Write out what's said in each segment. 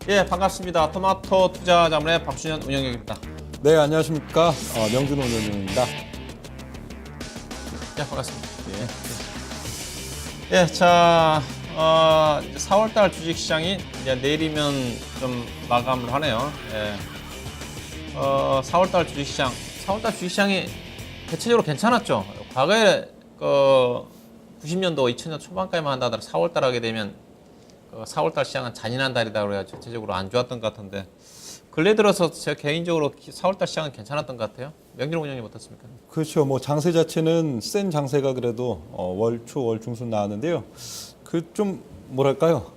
예, 반갑습니다. 토마토 투자자문의 박준현 운영위원입니다. 네, 안녕하십니까. 명준호 운영위원입니다. 예, 반갑습니다. 예, 자, 4월달 주식시장이 이제 내일이면 좀 마감을 하네요. 예. 4월달 주식시장이 대체적으로 괜찮았죠. 과거에 90년도, 2000년 초반까지만 한다더라 4월달 하게 되면 4월달 시장은 잔인한 달이다 그래야 전체적으로 안 좋았던 것 같은데 근래 들어서 제가 개인적으로 4월달 시장은 괜찮았던 것 같아요. 명준호 운영님 어떻습니까? 그렇죠. 뭐 장세 자체는 센 장세가 그래도 월초, 월중순 나왔는데요. 그 좀 뭐랄까요?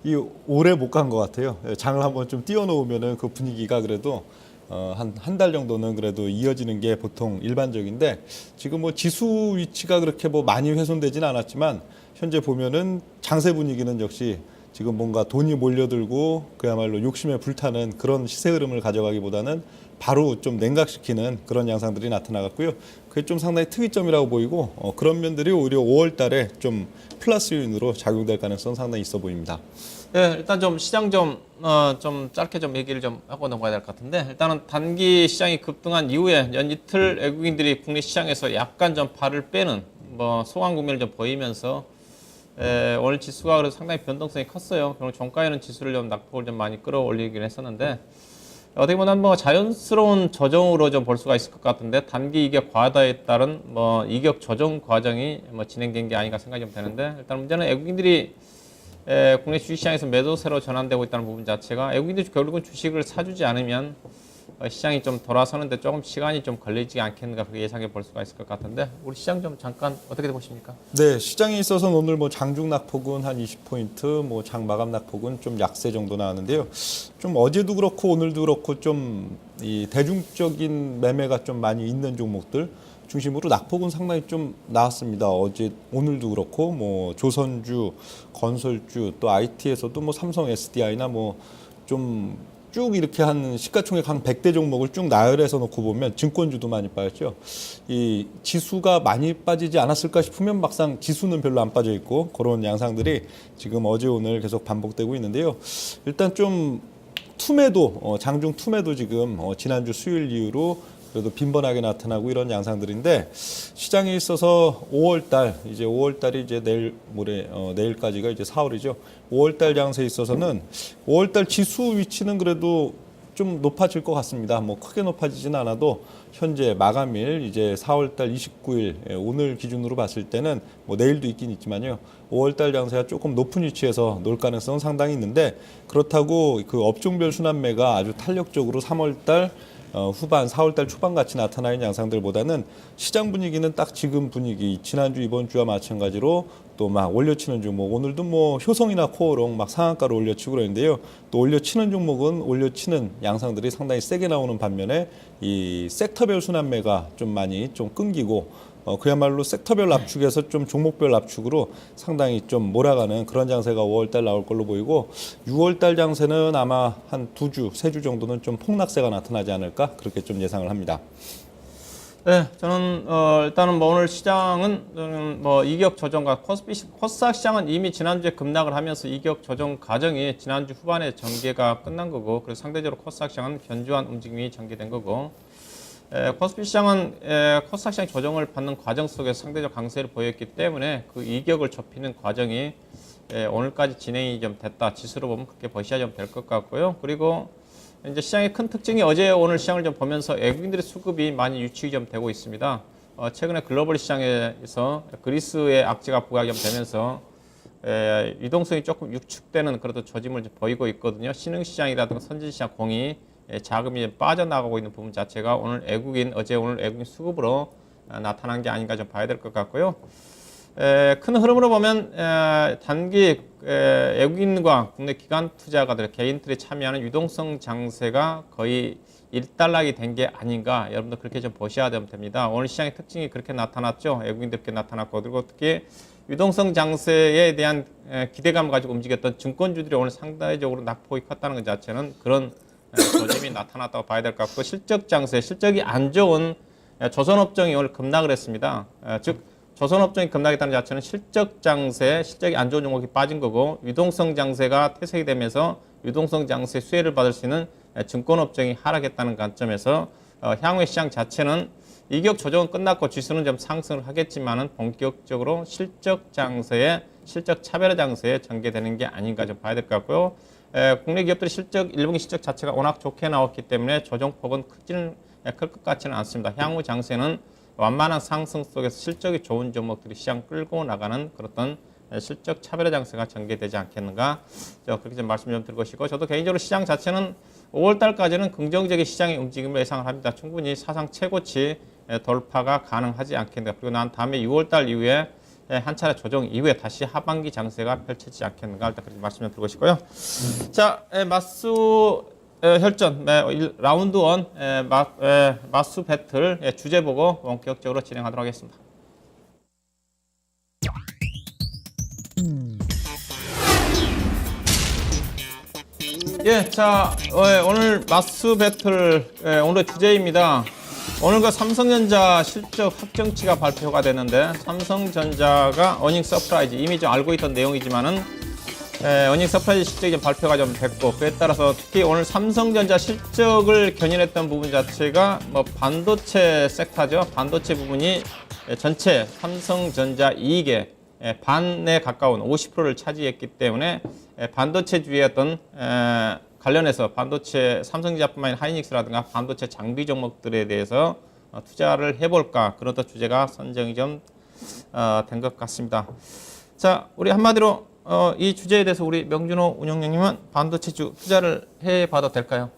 이 오래 못 간 것 같아요. 장을 한번 좀 띄워놓으면은 그 분위기가 그래도 한 달 정도는 그래도 이어지는 게 보통 일반적인데 지금 뭐 지수 위치가 그렇게 뭐 많이 훼손되진 않았지만 현재 보면은 장세 분위기는 역시 지금 뭔가 돈이 몰려들고 그야말로 욕심에 불타는 그런 시세 흐름을 가져가기보다는 바로 좀 냉각시키는 그런 양상들이 나타나갔고요. 그게 좀 상당히 특이점이라고 보이고 그런 면들이 오히려 5월 달에 좀 플러스 요인으로 작용될 가능성은 상당히 있어 보입니다. 네, 일단 좀 시장 좀 짧게 좀 얘기를 좀 하고 넘어가야 될 것 같은데 일단은 단기 시장이 급등한 이후에 연 이틀 외국인들이 국내 시장에서 약간 좀 발을 빼는 뭐 소강 국면을 좀 보이면서 오늘 지수가 그래도 상당히 변동성이 컸어요. 그리고 종가에는 지수를 좀 낙폭을 좀 많이 끌어올리긴 했었는데 어떻게 보면 뭐 자연스러운 조정으로 좀 볼 수가 있을 것 같은데 단기 이격 과다에 따른 뭐 이격 조정 과정이 뭐 진행된 게 아닌가 생각이 좀 되는데 일단 문제는 외국인들이 국내 주식시장에서 매도세로 전환되고 있다는 부분 자체가 외국인들이 결국은 주식을 사주지 않으면 시장이 좀 돌아서는데 조금 시간이 좀 걸리지 않겠는가 그렇게 예상해 볼 수가 있을 것 같은데 우리 시장 좀 잠깐 어떻게 보십니까? 네, 시장에 있어서는 오늘 뭐 장중 낙폭은 한 20포인트, 뭐 장 마감 낙폭은 좀 약세 정도 나왔는데요. 좀 어제도 그렇고 오늘도 그렇고 좀 이 대중적인 매매가 좀 많이 있는 종목들 중심으로 낙폭은 상당히 좀 나왔습니다. 어제 오늘도 그렇고 뭐 조선주, 건설주 또 IT에서도 뭐 삼성 SDI나 뭐 좀 쭉 이렇게 한 시가총액 한 100대 종목을 쭉 나열해서 놓고 보면 증권주도 많이 빠졌죠. 이 지수가 많이 빠지지 않았을까 싶으면 막상 지수는 별로 안 빠져 있고 그런 양상들이 지금 어제 오늘 계속 반복되고 있는데요. 일단 좀 투매도 장중 투매도 지금 지난주 수요일 이후로 그래도 빈번하게 나타나고 이런 양상들인데 시장에 있어서 5월달 이제 5월달이 이제 내일 모레 내일까지가 이제 4월이죠. 5월달 장세에 있어서는 5월달 지수 위치는 그래도 좀 높아질 것 같습니다. 뭐 크게 높아지진 않아도 현재 마감일 이제 4월달 29일 오늘 기준으로 봤을 때는 뭐 내일도 있긴 있지만요. 5월달 장세가 조금 높은 위치에서 놀 가능성은 상당히 있는데 그렇다고 그 업종별 순환매가 아주 탄력적으로 3월달 후반 4월달 초반 같이 나타나는 양상들보다는 시장 분위기는 딱 지금 분위기 지난주 이번 주와 마찬가지로 또 막 올려치는 종목 오늘도 뭐 효성이나 코어롱 막 상한가로 올려치고 그러는데요. 또 올려치는 종목은 올려치는 양상들이 상당히 세게 나오는 반면에 이 섹터별 순환매가 좀 많이 좀 끊기고 그야말로 섹터별 압축에서 좀 종목별 압축으로 상당히 좀 몰아가는 그런 장세가 5월달 나올 걸로 보이고 6월달 장세는 아마 한 2주, 3주 정도는 좀 폭락세가 나타나지 않을까 그렇게 좀 예상을 합니다. 네, 저는 일단은 뭐 오늘 시장은 저는 뭐 이격 조정과 코스닥 시장은 이미 지난주에 급락을 하면서 이격 조정 과정이 지난주 후반에 전개가 끝난 거고 그래서 상대적으로 코스닥 시장은 견조한 움직임이 전개된 거고 코스피 시장은 코스닥 시장 조정을 받는 과정 속에서 상대적 강세를 보였기 때문에 그 이격을 좁히는 과정이 오늘까지 진행이 좀 됐다. 지수로 보면 그렇게 보셔야 좀 될 것 같고요. 그리고 이제 시장의 큰 특징이 어제 오늘 시장을 좀 보면서 외국인들의 수급이 많이 유축이 좀 되고 있습니다. 최근에 글로벌 시장에서 그리스의 악재가 부각이 좀 되면서 유동성이 조금 유축되는 그래도 조짐을 좀 보이고 있거든요. 신흥시장이라든가 선진시장 공이 자금이 빠져나가고 있는 부분 자체가 오늘 어제 오늘 외국인 수급으로 나타난 게 아닌가 좀 봐야 될 것 같고요. 큰 흐름으로 보면 단기 외국인과 국내 기관 투자가들 개인들이 참여하는 유동성 장세가 거의 일단락이 된 게 아닌가 여러분들 그렇게 좀 보셔야 됩니다. 오늘 시장의 특징이 그렇게 나타났죠. 외국인들께 나타났고 그리고 특히 유동성 장세에 대한 기대감을 가지고 움직였던 증권주들이 오늘 상대적으로 낙폭이 컸다는 것 자체는 그런 조짐이 나타났다고 봐야 될 것 같고 실적 장세, 실적이 안 좋은 조선업종이 오늘 급락을 했습니다. 즉 조선업종이 급락했다는 자체는 실적 장세, 실적이 안 좋은 종목이 빠진 거고 유동성 장세가 퇴색이 되면서 유동성 장세 수혜를 받을 수 있는 증권업종이 하락했다는 관점에서 향후의 시장 자체는 이격 조정은 끝났고 지수는 좀 상승을 하겠지만은 본격적으로 실적 장세에 실적 차별화 장세에 전개되는 게 아닌가 좀 봐야 될 것 같고요. 국내 기업들의 실적 1분기 실적 자체가 워낙 좋게 나왔기 때문에 조정폭은 클 것 같지는 않습니다. 향후 장세는 완만한 상승 속에서 실적이 좋은 종목들이 시장 끌고 나가는 그런 실적 차별화 장세가 전개되지 않겠는가 그렇게 좀 말씀 좀 드리고 싶고 저도 개인적으로 시장 자체는 5월 달까지는 긍정적인 시장의 움직임을 예상을 합니다. 충분히 사상 최고치 돌파가 가능하지 않겠는가. 그리고 난 다음에 6월 달 이후에 한 차례 조정 이후에 다시 하반기 장세가 펼쳐지지 않겠는가 일단 그렇게 말씀 좀 드리고 싶고요. 자, 마수 혈전 라운드 1 마수 배틀 주제 보고 본격적으로 진행하도록 하겠습니다. 자 오늘 마수 배틀 오늘의 주제입니다. 오늘과 삼성전자 실적 확정치가 발표가 됐는데 삼성전자가 어닝 서프라이즈 이미 좀 알고 있던 내용이지만은 어닝 서프라이즈 실적이 좀 발표가 좀 됐고 그에 따라서 특히 오늘 삼성전자 실적을 견인했던 부분 자체가 뭐 반도체 섹터죠. 반도체 부분이 전체 삼성전자 이익의 반에 가까운 50%를 차지했기 때문에 반도체주의 어떤 관련해서 반도체 삼성전자뿐만 아니라 하이닉스라든가 반도체 장비 종목들에 대해서 투자를 해볼까 그런 또 주제가 선정이 좀 된 것 같습니다. 자, 우리 한마디로 이 주제에 대해서 우리 명준호 운영장님은 반도체주 투자를 해봐도 될까요?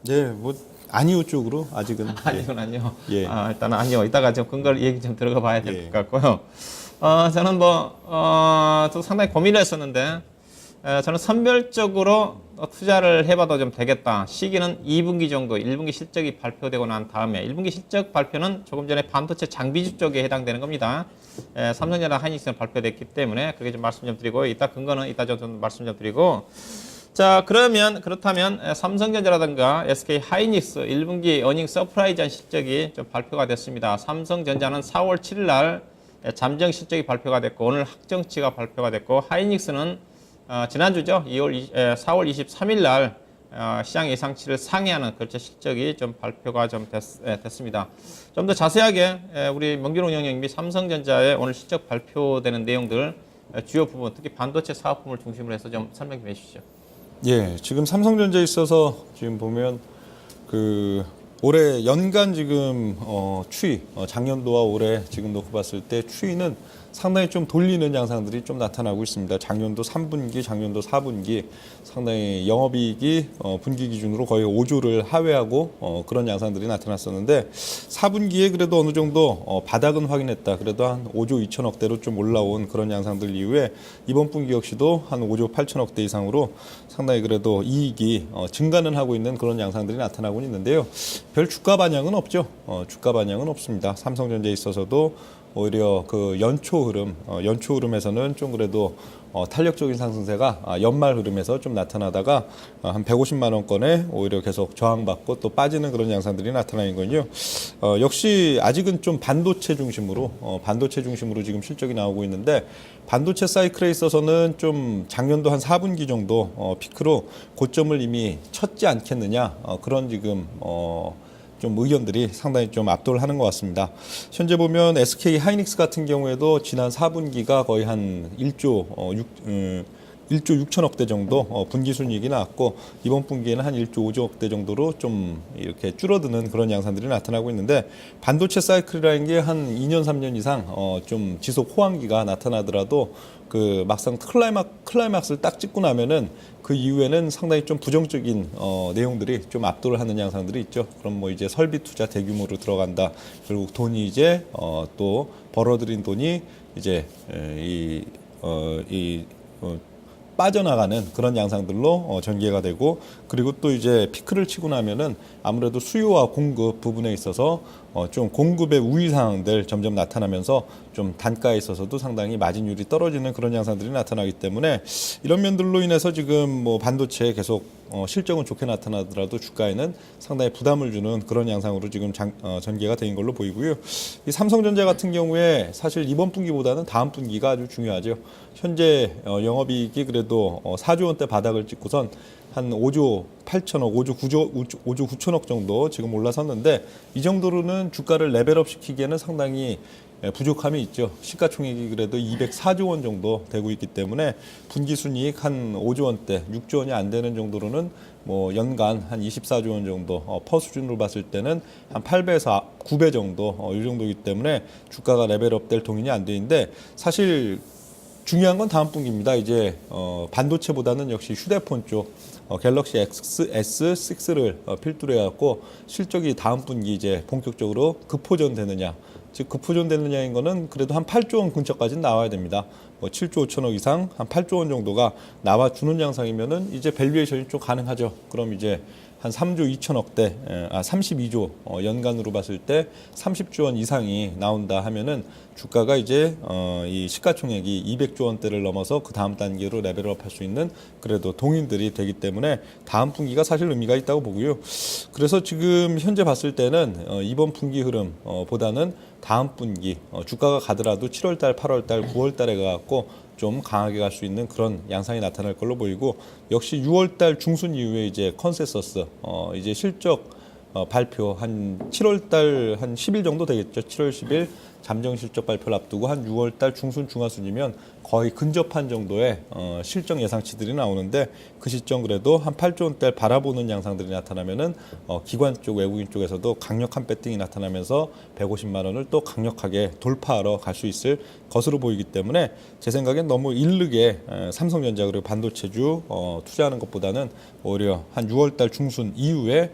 네, 뭐 아니요 쪽으로 아직은. 아니요. 예. 일단은 아니요. 이따가 좀 근거를 얘기 좀 들어가 봐야 될 것 같고요. 저는 또 상당히 고민을 했었는데 저는 선별적으로 투자를 해봐도 좀 되겠다. 시기는 2분기 정도, 1분기 실적이 발표되고 난 다음에 1분기 실적 발표는 조금 전에 반도체 장비주 쪽에 해당되는 겁니다. 삼성전자 하이닉스는 발표됐기 때문에 그렇게 좀 말씀 좀 드리고 이따 근거는 이따 좀 말씀 좀 드리고 자 그렇다면 삼성전자라든가 SK 하이닉스 1분기 어닝 서프라이즈한 실적이 좀 발표가 됐습니다. 삼성전자는 4월 7일 날 잠정 실적이 발표가 됐고 오늘 확정치가 발표가 됐고 하이닉스는 지난주죠. 4월 23일 날 시장 예상치를 상회하는 그렇죠 실적이 좀 발표가 좀 됐습니다. 좀 더 자세하게 우리 명준호 운영님이 삼성전자의 오늘 실적 발표되는 내용들 주요 부분 특히 반도체 사업품을 중심으로 해서 좀 설명 좀 해주시죠. 예, 지금 삼성전자에 있어서 지금 보면 올해 연간 지금 추이 작년도와 올해 지금 놓고 봤을 때 추이는 상당히 좀 돌리는 양상들이 좀 나타나고 있습니다. 작년도 3분기, 작년도 4분기 상당히 영업이익이 분기 기준으로 거의 5조를 하회하고 그런 양상들이 나타났었는데 4분기에 그래도 어느 정도 바닥은 확인했다. 그래도 한 5조 2천억대로 좀 올라온 그런 양상들 이후에 이번 분기 역시도 한 5조 8천억대 이상으로 상당히 그래도 이익이 증가는 하고 있는 그런 양상들이 나타나고 있는데요. 별 주가 반영은 없죠. 주가 반영은 없습니다. 삼성전자에 있어서도 오히려 그 연초 흐름에서는 좀 그래도 탄력적인 상승세가 연말 흐름에서 좀 나타나다가 한 150만 원권에 오히려 계속 저항받고 또 빠지는 그런 양상들이 나타나는 건요. 역시 아직은 좀 반도체 중심으로 지금 실적이 나오고 있는데 반도체 사이클에 있어서는 좀 작년도 한 4분기 정도 피크로 고점을 이미 쳤지 않겠느냐 그런 지금 좀 의견들이 상당히 좀 압도를 하는 것 같습니다. 현재 보면 SK 하이닉스 같은 경우에도 지난 4분기가 거의 한 1조 6천억대 정도 분기 순이익이 나왔고 이번 분기에는 한 1조 5조억대 정도로 좀 이렇게 줄어드는 그런 양상들이 나타나고 있는데 반도체 사이클이라는 게 한 2년 3년 이상 좀 지속 호황기가 나타나더라도 그 막상 클라이막스를 딱 찍고 나면은 그 이후에는 상당히 좀 부정적인 내용들이 좀 압도를 하는 양상들이 있죠. 그럼 뭐 이제 설비 투자 대규모로 들어간다. 결국 돈이 이제 또 벌어들인 돈이 이제 빠져나가는 그런 양상들로 전개가 되고 그리고 또 이제 피크를 치고 나면은 아무래도 수요와 공급 부분에 있어서 좀 공급의 우위 상황들 점점 나타나면서 좀 단가에 있어서도 상당히 마진율이 떨어지는 그런 양상들이 나타나기 때문에 이런 면들로 인해서 지금 뭐 반도체에 계속 실적은 좋게 나타나더라도 주가에는 상당히 부담을 주는 그런 양상으로 지금 전개가 된 걸로 보이고요. 이 삼성전자 같은 경우에 사실 이번 분기보다는 다음 분기가 아주 중요하죠. 현재 영업이익이 그래도 4조 원대 바닥을 찍고선 한 5조 8천억, 5조 9천억 정도 지금 올라섰는데 이 정도로는 주가를 레벨업 시키기에는 상당히 부족함이 있죠. 시가총액이 그래도 204조 원 정도 되고 있기 때문에 분기순이익 한 5조 원대, 6조 원이 안 되는 정도로는 뭐 연간 한 24조 원 정도 퍼 수준으로 봤을 때는 한 8배에서 9배 정도 이 정도이기 때문에 주가가 레벨업 될 동인이 안 되는데 사실 중요한 건 다음 분기입니다. 이제 반도체보다는 역시 휴대폰 쪽 갤럭시 S6를 필두로 해갖고 실적이 다음 분기 이제 본격적으로 급호전되느냐, 즉 급호전되느냐인 거는 그래도 한 8조 원 근처까지는 나와야 됩니다. 뭐 7조 5천억 이상 한 8조 원 정도가 나와주는 양상이면은 이제 밸류에이션이 좀 가능하죠. 그럼 이제 한 3조 2천억대, 32조 연간으로 봤을 때 30조 원 이상이 나온다 하면은 주가가 이제 이 시가총액이 200조 원대를 넘어서 그 다음 단계로 레벨업 할 수 있는 그래도 동인들이 되기 때문에 다음 분기가 사실 의미가 있다고 보고요. 그래서 지금 현재 봤을 때는 이번 분기 흐름 보다는 다음 분기 주가가 가더라도 7월달, 8월달, 9월달에 가갖고 좀 강하게 갈 수 있는 그런 양상이 나타날 걸로 보이고 역시 6월달 중순 이후에 이제 컨센서스 이제 실적 발표 한 7월달 한 10일 정도 되겠죠. 7월 10일 잠정 실적 발표를 앞두고 한 6월달 중순 중하순이면 거의 근접한 정도의 실적 예상치들이 나오는데 그 시점 그래도 한 8조 원대를 바라보는 양상들이 나타나면은 기관 쪽 외국인 쪽에서도 강력한 배팅이 나타나면서 150만 원을 또 강력하게 돌파하러 갈 수 있을 것으로 보이기 때문에 제 생각엔 너무 일르게 삼성전자 그리고 반도체주 투자하는 것보다는 오히려 한 6월달 중순 이후에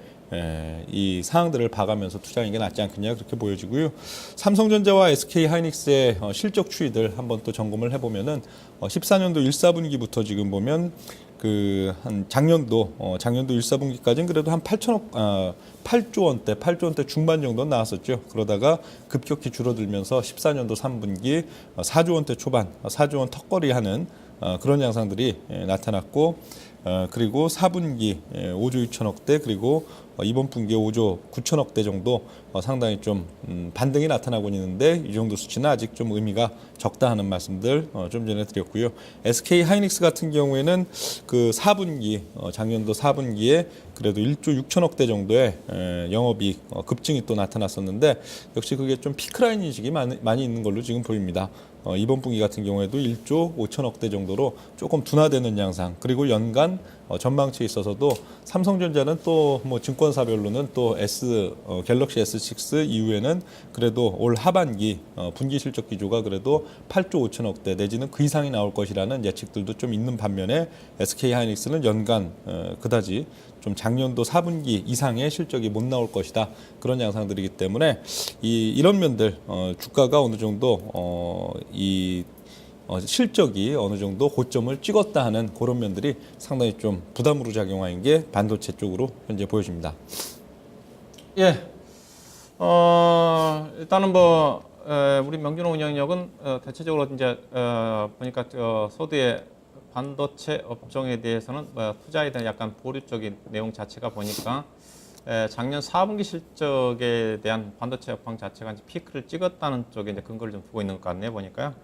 이 상황들을 봐가면서 투자하는 게 낫지 않겠냐 그렇게 보여지고요. 삼성전자와 SK하이닉스의 실적 추이들 한번 또 점검을 해보면은 14년도 1, 4분기부터 지금 보면 그 한 작년도 1, 4분기까지는 그래도 한 8조 원대 중반 정도 나왔었죠. 그러다가 급격히 줄어들면서 14년도 3분기 4조 원대 초반, 4조 원 턱걸이하는 그런 양상들이 나타났고 그리고 4분기 5조 2천억대 그리고 이번 분기에 5조 9천억대 정도 상당히 좀 반등이 나타나고 있는데 이 정도 수치는 아직 좀 의미가 적다 하는 말씀들 좀 전에 드렸고요. SK 하이닉스 같은 경우에는 그 4분기 작년도 4분기에 그래도 1조 6천억대 정도의 영업이익 급증이 또 나타났었는데 역시 그게 좀 피크라인 인식이 많이 있는 걸로 지금 보입니다. 이번 분기 같은 경우에도 1조 5천억대 정도로 조금 둔화되는 양상 그리고 연간 전망치에 있어서도 삼성전자는 또 뭐 증권사별로는 또 갤럭시 S6 이후에는 그래도 올 하반기 분기 실적 기조가 그래도 8조 5천억대 내지는 그 이상이 나올 것이라는 예측들도 좀 있는 반면에 SK하이닉스는 연간 그다지 좀 작년도 4분기 이상의 실적이 못 나올 것이다 그런 양상들이기 때문에 이런 면들 주가가 어느 정도 실적이 어느 정도 고점을 찍었다 하는 그런 면들이 상당히 좀 부담으로 작용하는 게 반도체 쪽으로 현재 보여집니다. 예. 일단은 우리 명준호 운영력은 대체적으로 이제 보니까 소드의 반도체 업종에 대해서는 투자에 대한 약간 보류적인 내용 자체가 보니까 작년 4분기 실적에 대한 반도체 업황 자체가 이제 피크를 찍었다는 쪽에 이제 근거를 좀 두고 있는 것 같네요 보니까요.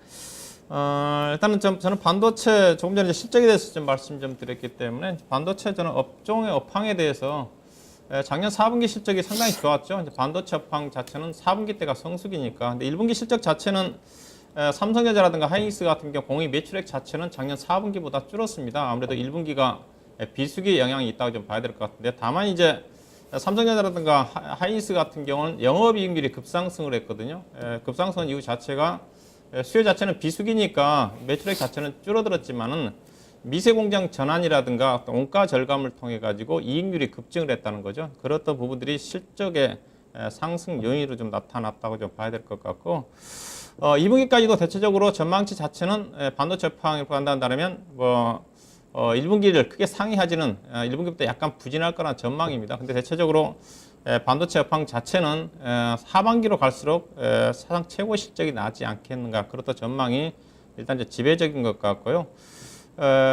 일단은 저는 반도체 조금 전에 실적에 대해서 좀 말씀 좀 드렸기 때문에 반도체 저는 업종의 업황에 대해서 작년 4분기 실적이 상당히 좋았죠. 이제 반도체 업황 자체는 4분기 때가 성수기니까. 근데 1분기 실적 자체는 삼성전자라든가 하이닉스 같은 경우 공익 매출액 자체는 작년 4분기보다 줄었습니다. 아무래도 1분기가 비수기 영향이 있다고 좀 봐야 될 것 같은데 다만 이제 삼성전자라든가 하이닉스 같은 경우는 영업이익률이 급상승을 했거든요. 급상승 이유 자체가 수요 자체는 비수기니까 매출액 자체는 줄어들었지만은 미세 공장 전환이라든가 원가 절감을 통해 가지고 이익률이 급증을 했다는 거죠. 그렇던 부분들이 실적의 상승 요인으로 좀 나타났다고 좀 봐야 될 것 같고 2분기까지도 대체적으로 전망치 자체는 반도체 업황을 판단한다면 1분기를 크게 상회하지는 1분기부터 약간 부진할 거란 전망입니다. 근데 대체적으로 반도체 업황 자체는 하반기로 갈수록 사상 최고 실적이 나지 않겠는가 그렇다 전망이 일단 이제 지배적인 것 같고요.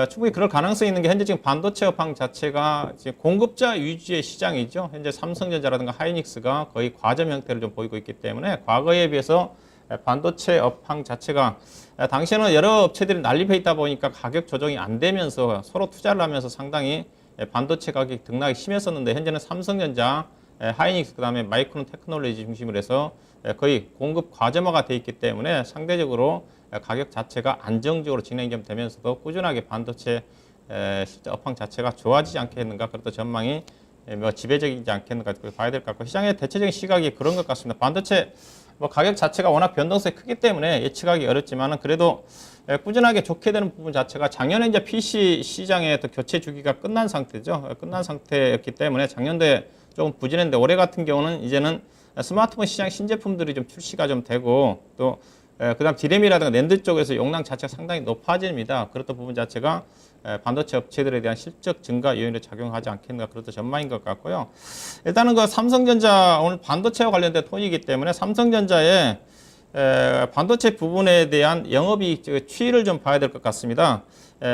충분히 그럴 가능성이 있는 게 현재 지금 반도체 업황 자체가 지금 공급자 위주의 시장이죠. 현재 삼성전자라든가 하이닉스가 거의 과점 형태를 좀 보이고 있기 때문에 과거에 비해서 반도체 업황 자체가 당시에는 여러 업체들이 난립해 있다 보니까 가격 조정이 안 되면서 서로 투자를 하면서 상당히 반도체 가격이 등락이 심했었는데 현재는 삼성전자, 하이닉스, 그다음에 마이크론 테크놀로지 중심으로 해서 거의 공급 과점화가 돼 있기 때문에 상대적으로 가격 자체가 안정적으로 진행이 좀 되면서도 꾸준하게 반도체 실제 업황 자체가 좋아지지 않겠는가, 그것도 전망이 뭐 지배적이지 않겠는가 봐야 될 것 같고, 시장의 대체적인 시각이 그런 것 같습니다. 반도체 뭐 가격 자체가 워낙 변동성이 크기 때문에 예측하기 어렵지만은 그래도 꾸준하게 좋게 되는 부분 자체가 작년에 이제 PC 시장의 또 교체 주기가 끝난 상태죠. 끝난 상태였기 때문에 작년도에 조금 부진했는데 올해 같은 경우는 이제는 스마트폰 시장 신제품들이 좀 출시가 좀 되고 또 그다음 디램이라든가 낸드 쪽에서 용량 자체가 상당히 높아집니다. 그렇던 부분 자체가 반도체 업체들에 대한 실적 증가 요인으로 작용하지 않겠는가, 그렇던 전망인 것 같고요. 일단은 그 삼성전자 오늘 반도체와 관련된 톤이기 때문에 삼성전자의 반도체 부분에 대한 영업이익 추이를 좀 봐야 될 것 같습니다.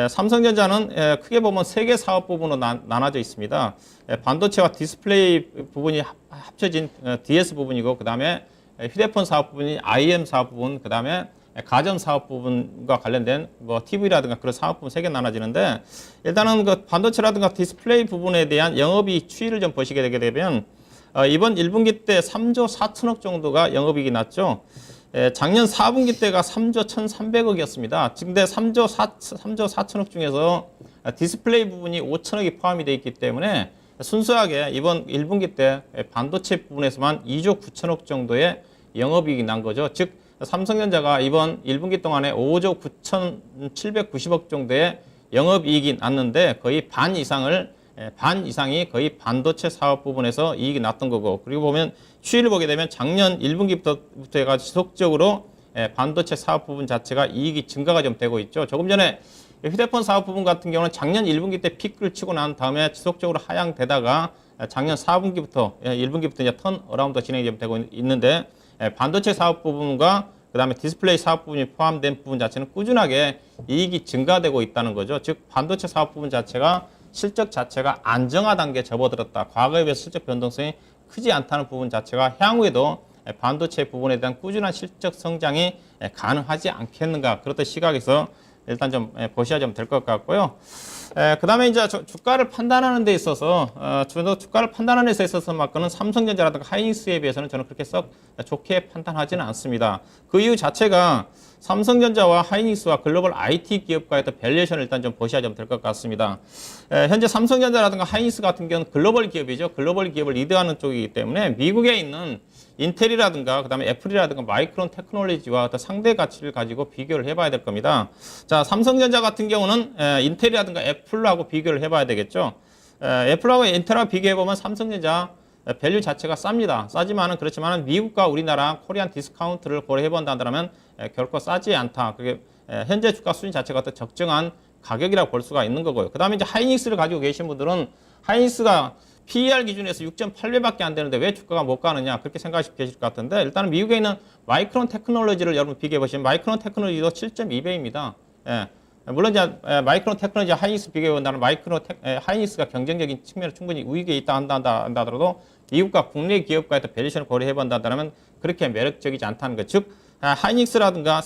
삼성전자는 크게 보면 세 개 사업 부분으로 나눠져 있습니다. 반도체와 디스플레이 부분이 합쳐진 DS 부분이고, 그 다음에 휴대폰 사업 부분이 IM 사업 부분, 그 다음에 가전 사업 부분과 관련된 뭐 TV라든가 그런 사업 부분 세 개 나눠지는데, 일단은 그 반도체라든가 디스플레이 부분에 대한 영업이익 추이를 좀 보시게 되게 되면 이번 1분기 때 3조 4천억 정도가 영업이익이 났죠. 작년 4분기 때가 3조 1,300억이었습니다. 근데 3조 4천억 중에서 디스플레이 부분이 5천억이 포함이 되어 있기 때문에 순수하게 이번 1분기 때 반도체 부분에서만 2조 9천억 정도의 영업이익이 난 거죠. 즉 삼성전자가 이번 1분기 동안에 5조 9,790억 정도의 영업이익이 났는데 거의 반 이상이 거의 반도체 사업 부분에서 이익이 났던 거고, 그리고 보면 추이를 보게 되면 작년 1분기부터 해가 지속적으로 반도체 사업 부분 자체가 이익이 증가가 좀 되고 있죠. 조금 전에 휴대폰 사업 부분 같은 경우는 작년 1분기 때 피크를 치고 난 다음에 지속적으로 하향되다가 작년 4분기부터 1분기부터 이제 턴 어라운드 진행이 좀 되고 있는데, 반도체 사업 부분과 그다음에 디스플레이 사업 부분이 포함된 부분 자체는 꾸준하게 이익이 증가되고 있다는 거죠. 즉 반도체 사업 부분 자체가 실적 자체가 안정화 단계에 접어들었다. 과거에 비해서 실적 변동성이 크지 않다는 부분 자체가 향후에도 반도체 부분에 대한 꾸준한 실적 성장이 가능하지 않겠는가, 그렇던 시각에서 일단 좀 보셔야 좀 될 것 같고요. 그 다음에 이제 주가를 판단하는 데 있어서, 주가를 판단하는 데 있어서만큼은 삼성전자라든가 하이닉스에 비해서는 저는 그렇게 썩 좋게 판단하지는 않습니다. 그 이유 자체가 삼성전자와 하이닉스와 글로벌 IT 기업과의 또 밸류에이션을 일단 좀 보셔야 좀 될 것 같습니다. 현재 삼성전자라든가 하이닉스 같은 경우는 글로벌 기업이죠. 글로벌 기업을 리드하는 쪽이기 때문에 미국에 있는 인텔이라든가 그다음에 애플이라든가 마이크론 테크놀로지와 또 상대 가치를 가지고 비교를 해봐야 될 겁니다. 자, 삼성전자 같은 경우는 인텔이라든가 애플하고 비교를 해봐야 되겠죠. 애플하고 인텔하고 비교해보면 삼성전자 밸류 자체가 쌉니다. 싸지만은 그렇지만은 미국과 우리나라 코리안 디스카운트를 고려해본다면 결코 싸지 않다. 그게 현재 주가 수준 자체가 어떤 적정한 가격이라고 볼 수가 있는 거고요. 그 다음에 이제 하이닉스를 가지고 계신 분들은 하이닉스가 PER 기준에서 6.8배밖에 안 되는데 왜 주가가 못 가느냐, 그렇게 생각하시고 계실 것 같은데, 일단은 미국에 있는 마이크론 테크놀로지를 여러분 비교해 보시면 마이크론 테크놀로지도 7.2배입니다. 물론 이제 마이크론 테크놀로지 하이닉스 비교해 본다면 하이닉스가 경쟁적인 측면에 충분히 우위에 있다 한다 하더라도 미국과 국내 기업과의 밸류에이션을 고려해 본다면 그렇게 매력적이지 않다는 것. 즉 하이닉스라든가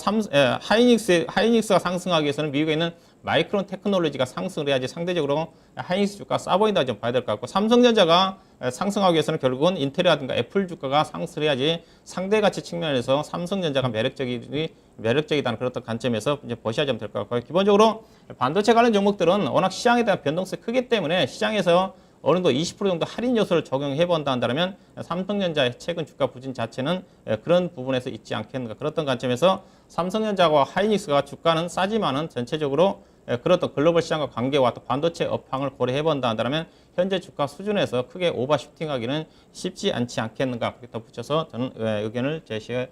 하이닉스가 상승하기 위해서는 미국에 있는 마이크론 테크놀로지가 상승을 해야지 상대적으로 하이닉스 주가가 싸 보인다 좀 봐야 될 것 같고, 삼성전자가 상승하기 위해서는 결국은 인텔이라든가 애플 주가가 상승을 해야지 상대 가치 측면에서 삼성전자가 매력적이다는 그런 관점에서 이제 보셔야 좀 될 것 같고요. 기본적으로 반도체 관련 종목들은 워낙 시장에 대한 변동성이 크기 때문에 시장에서 어느 정도 20% 정도 할인 요소를 적용해 본다 한다면 삼성전자의 최근 주가 부진 자체는 그런 부분에서 있지 않겠는가, 그렇던 관점에서 삼성전자와 하이닉스가 주가는 싸지만은 전체적으로 그렇던 글로벌 시장과 관계와 또 반도체 업황을 고려해 본다 한다면 현재 주가 수준에서 크게 오버슈팅하기는 쉽지 않지 않겠는가, 그렇게 덧붙여서 저는 의견을 제시해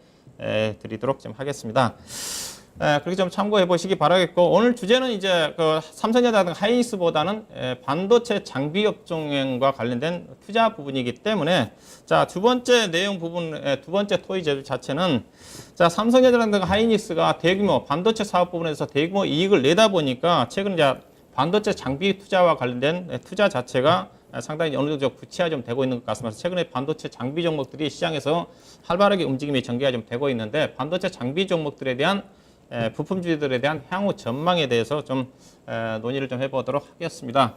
드리도록 좀 하겠습니다. 그렇게 좀 참고해 보시기 바라겠고, 오늘 주제는 이제 그 삼성전자등 하이닉스보다는 반도체 장비 업종과 관련된 투자 부분이기 때문에, 자, 두 번째 내용 부분, 두 번째 토의 제도 자체는, 자, 삼성전자등 하이닉스가 대규모 반도체 사업 부분에서 대규모 이익을 내다 보니까 최근 이제 반도체 장비 투자와 관련된 투자 자체가 상당히 어느 정도 구체화 좀 되고 있는 것 같습니다. 최근에 반도체 장비 종목들이 시장에서 활발하게 움직임이 전개가 좀 되고 있는데, 반도체 장비 종목들에 대한 부품주들에 대한 향후 전망에 대해서 좀 논의를 좀 해보도록 하겠습니다.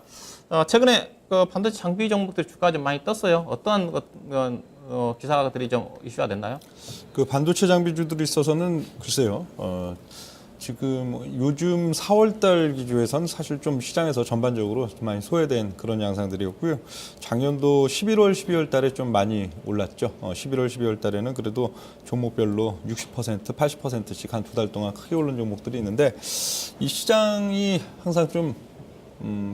최근에 그 반도체 장비 종목들 주가가 좀 많이 떴어요. 어떠한 기사들이 좀 이슈가 됐나요? 그 반도체 장비주들이 있어서는 글쎄요. 지금 요즘 4월달 기준에선 사실 좀 시장에서 전반적으로 좀 많이 소외된 그런 양상들이었고요. 작년도 11월, 12월 달에 좀 많이 올랐죠. 11월, 12월 달에는 그래도 종목별로 60%, 80%씩 한 두 달 동안 크게 오른 종목들이 있는데, 이 시장이 항상 좀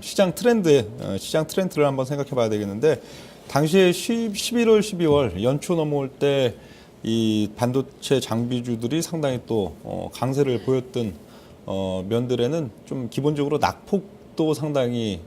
시장 트렌드를 한번 생각해 봐야 되겠는데, 당시에 11월, 12월 연초 넘어올 때 이 반도체 장비주들이 상당히 또 강세를 보였던 면들에는 좀 기본적으로 낙폭도 상당히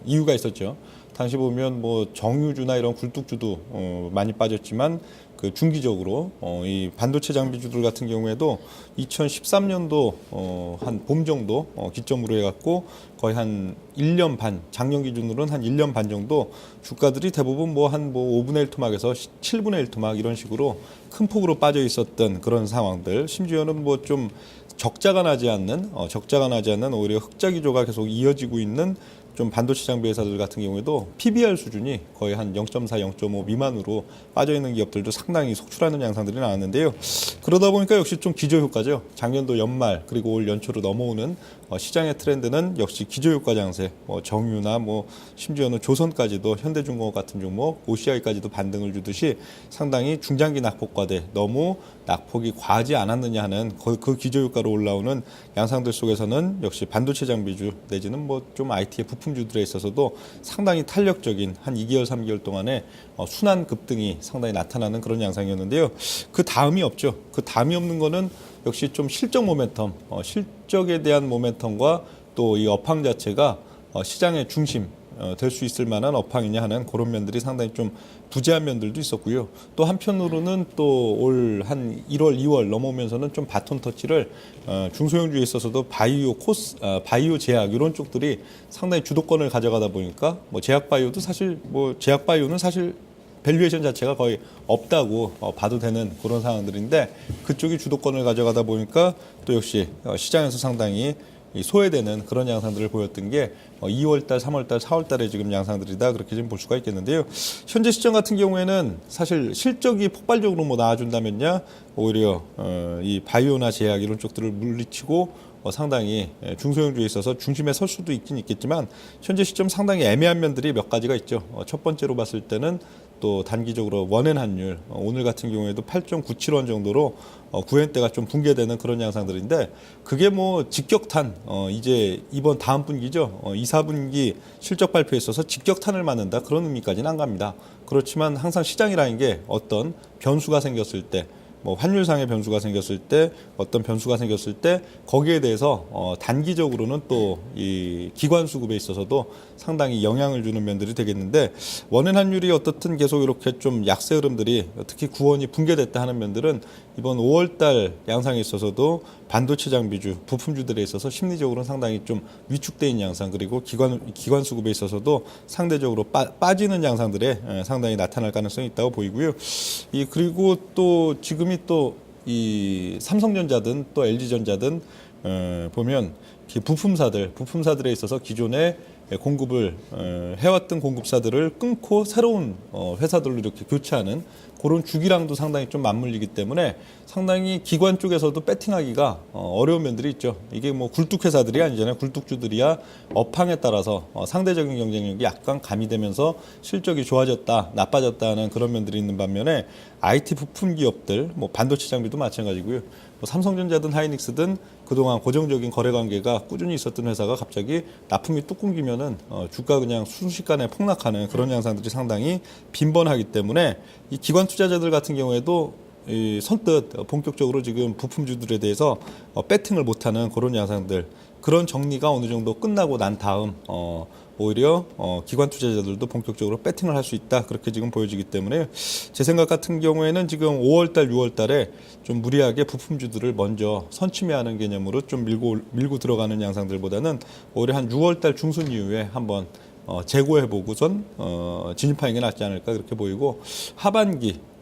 이유가 있었죠. 당시 보면 뭐 정유주나 이런 굴뚝주도 많이 빠졌지만, 그 중기적으로 이 반도체 장비주들 같은 경우에도 2013년도 한 봄 정도 기점으로 해갖고 거의 한 1년 반, 작년 기준으로는 한 1년 반 정도 주가들이 대부분 뭐 한 5분의 1 토막에서 7분의 1 토막 이런 식으로 큰 폭으로 빠져 있었던 그런 상황들, 심지어는 뭐 좀 적자가 나지 않는 오히려 흑자 기조가 계속 이어지고 있는 좀 반도체 장비 회사들 같은 경우에도 PBR 수준이 거의 한 0.4, 0.5 미만으로 빠져 있는 기업들도 상당히 속출하는 양상들이 나왔는데요. 그러다 보니까 역시 좀 기저효과죠. 작년도 연말 그리고 올 연초로 넘어오는 시장의 트렌드는 역시 기저효과 장세, 정유나 심지어는 조선까지도 현대중공업 같은 종목, OCI까지도 반등을 주듯이 상당히 중장기 낙폭과대 너무 낙폭이 과하지 않았느냐 하는 그 기저효과로 올라오는 양상들 속에서는 역시 반도체 장비주 내지는 좀 IT의 부품주들에 있어서도 상당히 탄력적인 한 2개월, 3개월 동안에 순환 급등이 상당히 나타나는 그런 양상이었는데요. 그 다음이 없죠. 그 다음이 없는 거는 역시 좀 실적 모멘텀, 실적에 대한 모멘텀과 또 이 업황 자체가 시장의 중심 될 수 있을 만한 업황이냐 하는 그런 면들이 상당히 좀 부재한 면들도 있었고요. 또 한편으로는 또 올 한 1월, 2월 넘어오면서는 좀 바톤 터치를 중소형주에 있어서도 바이오 제약 이런 쪽들이 상당히 주도권을 가져가다 보니까 제약바이오도 사실 제약바이오는 사실 밸류에이션 자체가 거의 없다고 봐도 되는 그런 상황들인데, 그쪽이 주도권을 가져가다 보니까 또 역시 시장에서 상당히 소외되는 그런 양상들을 보였던 게 2월달, 3월달, 4월달에 지금 양상들이다, 그렇게 좀 볼 수가 있겠는데요. 현재 시점 같은 경우에는 사실 실적이 폭발적으로 나와준다면야 오히려 이 바이오나 제약 이런 쪽들을 물리치고 상당히 중소형주에 있어서 중심에 설 수도 있긴 있겠지만, 현재 시점 상당히 애매한 면들이 몇 가지가 있죠. 첫 번째로 봤을 때는 또 단기적으로 원엔 환율, 오늘 같은 경우에도 8.97원 정도로 9엔대가 좀 붕괴되는 그런 양상들인데, 그게 직격탄, 이제 이번 다음 분기죠. 2, 4분기 실적 발표에 있어서 직격탄을 맞는다, 그런 의미까지는 안 갑니다. 그렇지만 항상 시장이라는 게 어떤 변수가 생겼을 때, 환율상의 변수가 생겼을 때, 어떤 변수가 생겼을 때 거기에 대해서 단기적으로는 또 이 기관 수급에 있어서도 상당히 영향을 주는 면들이 되겠는데, 원엔 환율이 어떻든 계속 이렇게 좀 약세 흐름들이, 특히 9원이 붕괴됐다 하는 면들은 이번 5월달 양상에 있어서도 반도체 장비주, 부품주들에 있어서 심리적으로는 상당히 좀 위축돼 있는 양상, 그리고 기관 수급에 있어서도 상대적으로 빠지는 양상들에 상당히 나타날 가능성이 있다고 보이고요. 그리고 또 지금이 또 이 삼성전자든 또 LG전자든 보면 부품사들에 있어서 기존에 공급을 해왔던 공급사들을 끊고 새로운 회사들로 이렇게 교체하는 그런 주기랑도 상당히 좀 맞물리기 때문에 상당히 기관 쪽에서도 배팅하기가 어려운 면들이 있죠. 이게 굴뚝회사들이 아니잖아요. 굴뚝주들이야 업황에 따라서 상대적인 경쟁력이 약간 가미되면서 실적이 좋아졌다, 나빠졌다 하는 그런 면들이 있는 반면에, IT 부품 기업들, 반도체 장비도 마찬가지고요. 삼성전자든 하이닉스든 그동안 고정적인 거래 관계가 꾸준히 있었던 회사가 갑자기 납품이 뚝 끊기면은 주가 그냥 순식간에 폭락하는 그런 양상들이 상당히 빈번하기 때문에, 이 기관 투자자들 같은 경우에도 이 선뜻 본격적으로 지금 부품주들에 대해서 배팅을 못하는 그런 양상들, 그런 정리가 어느 정도 끝나고 난 다음 오히려 기관 투자자들도 본격적으로 배팅을 할 수 있다, 그렇게 지금 보여지기 때문에 제 생각 같은 경우에는 지금 5월달, 6월달에 좀 무리하게 부품주들을 먼저 선취매하는 개념으로 좀 밀고 들어가는 양상들보다는 오히려 한 6월달 중순 이후에 한번 재고해보고선 진입하는 게 낫지 않을까, 그렇게 보이고,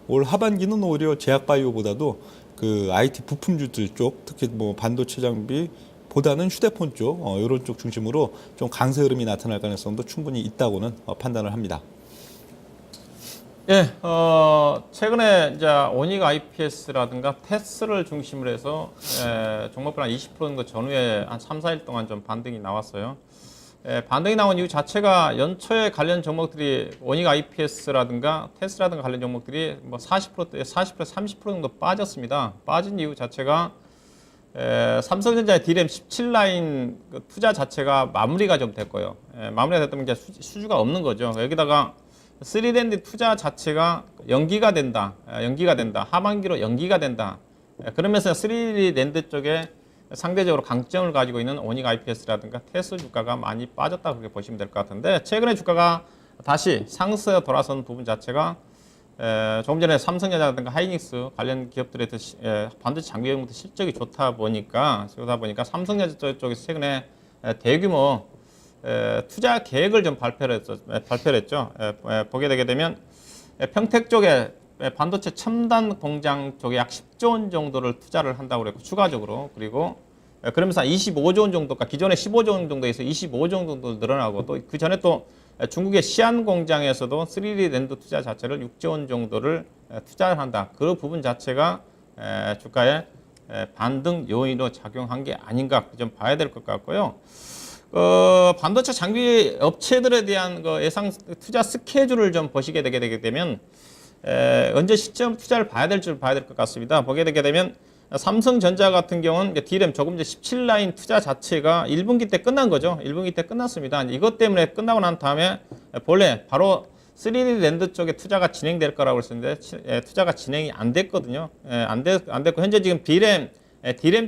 올 하반기는 오히려 제약바이오보다도 그 IT 부품주들 쪽, 특히 뭐 반도체 장비 보다는 휴대폰 쪽, 이런 쪽 중심으로 좀 강세 흐름이 나타날 가능성도 충분히 있다고는 판단을 합니다. 예, 최근에 이제 오닉 IPS라든가 테스를 중심으로 해서 종목별 한 20% 정도 전후에 한 3, 4일 동안 좀 반등이 나왔어요. 반등이 나온 이유 자체가 연초에 관련 종목들이 오닉 IPS라든가 테스라든가 관련 종목들이 뭐 40%, 30% 정도 빠졌습니다. 빠진 이유 자체가 삼성전자의 D램 17라인 그 투자 자체가 마무리가 좀 됐고요. 마무리가 됐다면 이제 수주가 없는 거죠. 여기다가 3랜드 투자 자체가 연기가 된다. 하반기로 연기가 된다. 그러면서 3랜드 쪽에 상대적으로 강점을 가지고 있는 오닉 IPS라든가 테스 주가가 많이 빠졌다, 그렇게 보시면 될 것 같은데, 최근에 주가가 다시 상승에 돌아선 부분 자체가 조금 전에 삼성전자라든가 하이닉스 관련 기업들의 반도체 장비용부터 실적이 좋다 보니까 삼성전자 쪽에서 최근에 대규모 투자 계획을 좀 발표를 했죠. 보게 되게 되면 평택 쪽에 반도체 첨단 공장 쪽에 약 10조 원 정도를 투자를 한다고 그랬고, 추가적으로. 그리고 그러면서 25조 원 정도가 기존에 15조 원 정도에서 25조 원 정도 늘어나고, 또 그 전에 또 중국의 시안 공장에서도 3D 랜드 투자 자체를 6조 원 정도를 투자를 한다. 그 부분 자체가 주가에 반등 요인으로 작용한 게 아닌가 좀 봐야 될 것 같고요. 반도체 장비 업체들에 대한 그 예상 투자 스케줄을 좀 보시게 되게 되면 언제 시점 투자를 봐야 될 것 같습니다. 보게 되게 되면 삼성전자 같은 경우는 D램 조금 전 17라인 투자 자체가 1분기 때 끝난 거죠. 1분기 때 끝났습니다. 이것 때문에 끝나고 난 다음에 본래 바로 3D 랜드 쪽에 투자가 진행될 거라고 했었는데 투자가 진행이 안 됐거든요. 안 됐고 현재 지금 D램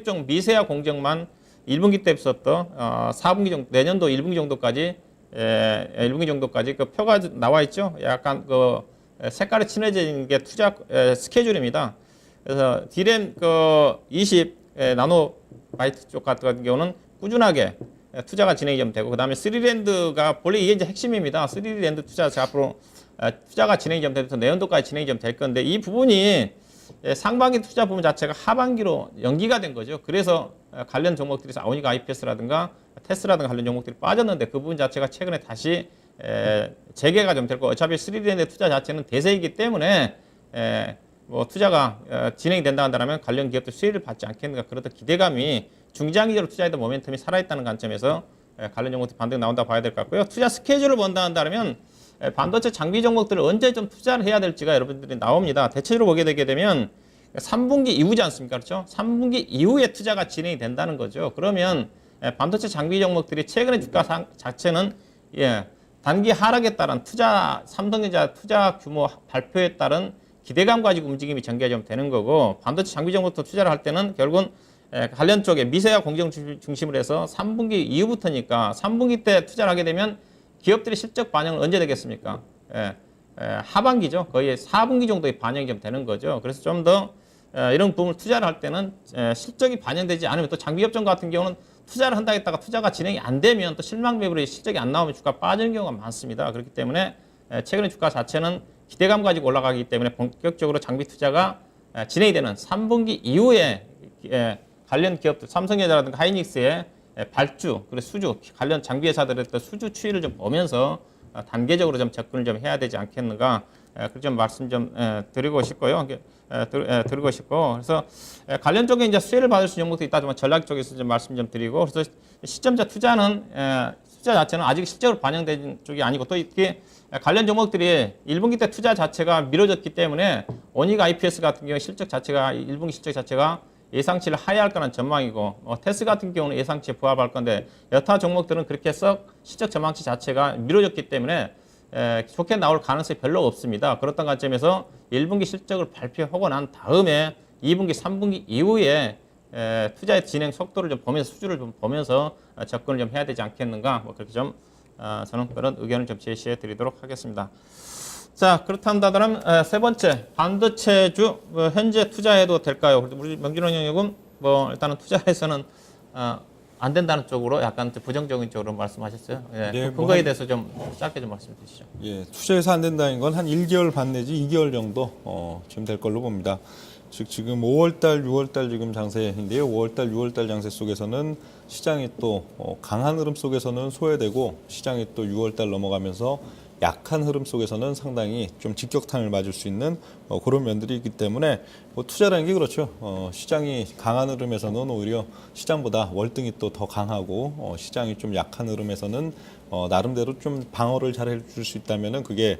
쪽 미세화 공정만 1분기 때 있었던 4분기 정도, 내년도 1분기 정도까지 그 표가 나와 있죠. 약간 그 색깔이 진해진 게 투자 스케줄입니다. 그래서 D램 20 나노바이트 쪽 같은 경우는 꾸준하게 투자가 진행이 좀 되고, 그다음에 3랜드가 본래 이게 이제 핵심입니다. 3랜드 투자 앞으로 투자가 진행이 좀 돼서 내년도까지 진행이 좀 될 건데, 이 부분이 상반기 투자 부분 자체가 하반기로 연기가 된 거죠. 그래서 관련 종목들이 오닉 IPS라든가 테스라든가 관련 종목들이 빠졌는데, 그 부분 자체가 최근에 다시 재개가 좀 될 거고, 어차피 3랜드 투자 자체는 대세이기 때문에 뭐 투자가 진행이 된다 한다면 관련 기업들 수혜를 받지 않겠는가, 그렇다 기대감이 중장기적으로 투자에도 모멘텀이 살아있다는 관점에서 관련 종목들 반등 나온다고 봐야 될 것 같고요. 투자 스케줄을 본다 한다면 반도체 장비 종목들을 언제 좀 투자를 해야 될지가 여러분들이 나옵니다. 대체적으로 보게 되게 되면 3분기 이후지 않습니까? 그렇죠? 3분기 이후에 투자가 진행이 된다는 거죠. 그러면 반도체 장비 종목들이 최근의 주가 자체는 단기 하락에 따른 삼성전자 투자 규모 발표에 따른 기대감 가지고 움직임이 전개가 좀 되는 거고, 반도체 장비 종목도 투자를 할 때는 결국은 관련 쪽에 미세화 공정 중심으로 해서 3분기 이후부터니까, 3분기 때 투자를 하게 되면 기업들의 실적 반영은 언제 되겠습니까? 하반기죠. 거의 4분기 정도의 반영이 좀 되는 거죠. 그래서 좀 더 이런 부분을 투자를 할 때는 실적이 반영되지 않으면, 또 장비업종 같은 경우는 투자를 한다 했다가 투자가 진행이 안 되면 또 실망 매물이 실적이 안 나오면 주가 빠지는 경우가 많습니다. 그렇기 때문에 최근의 주가 자체는 기대감 가지고 올라가기 때문에 본격적으로 장비 투자가 진행이 되는 3분기 이후에 관련 기업들, 삼성전자라든가 하이닉스의 발주, 그리고 수주, 관련 장비 회사들의 수주 추이를 좀 보면서 단계적으로 좀 접근을 좀 해야 되지 않겠는가, 그렇게 좀 말씀 좀 드리고 싶고요. 드리고 싶고, 그래서 관련 쪽에 이제 수혜를 받을 수 있는 종목도 있다지만 전략 쪽에서 좀 말씀 좀 드리고, 그래서 시점자 투자는 투자 자체는 아직 실적으로 반영된 쪽이 아니고, 또 이렇게 관련 종목들이 1분기 때 투자 자체가 미뤄졌기 때문에 오닉 IPS 같은 경우 실적 자체가 1분기 실적 자체가 예상치를 하회할 거라는 전망이고, 테스 같은 경우는 예상치에 부합할 건데, 여타 종목들은 그렇게 해서 실적 전망치 자체가 미뤄졌기 때문에 좋게 나올 가능성이 별로 없습니다. 그렇던 관점에서 1분기 실적을 발표하고 난 다음에 2분기, 3분기 이후에 투자의 진행 속도를 좀 보면서 수주를 좀 보면서 접근을 좀 해야 되지 않겠는가, 뭐 그렇게 좀 저는 그런 의견을 좀 제시해 드리도록 하겠습니다. 자, 그렇다면 세 번째 반도체주 현재 투자해도 될까요? 우리 명진호 형님 뭐 일단은 투자해서는 안 된다는 쪽으로 약간 부정적인 쪽으로 말씀하셨어요. 예, 네, 그 근거에 대해서 좀 짧게 좀 말씀해 주시죠. 예, 투자해서 안 된다는 건 한 1개월 반 내지 2개월 정도 지금 될 걸로 봅니다. 즉 지금 5월달, 6월달 지금 장세인데요. 5월달, 6월달 장세 속에서는 시장이 또 강한 흐름 속에서는 소외되고 시장이 또 6월달 넘어가면서 약한 흐름 속에서는 상당히 좀 직격탄을 맞을 수 있는 그런 면들이 있기 때문에 뭐 투자라는 게 그렇죠. 시장이 강한 흐름에서는 오히려 시장보다 월등히 또 더 강하고 시장이 좀 약한 흐름에서는 나름대로 좀 방어를 잘 해줄 수 있다면은 그게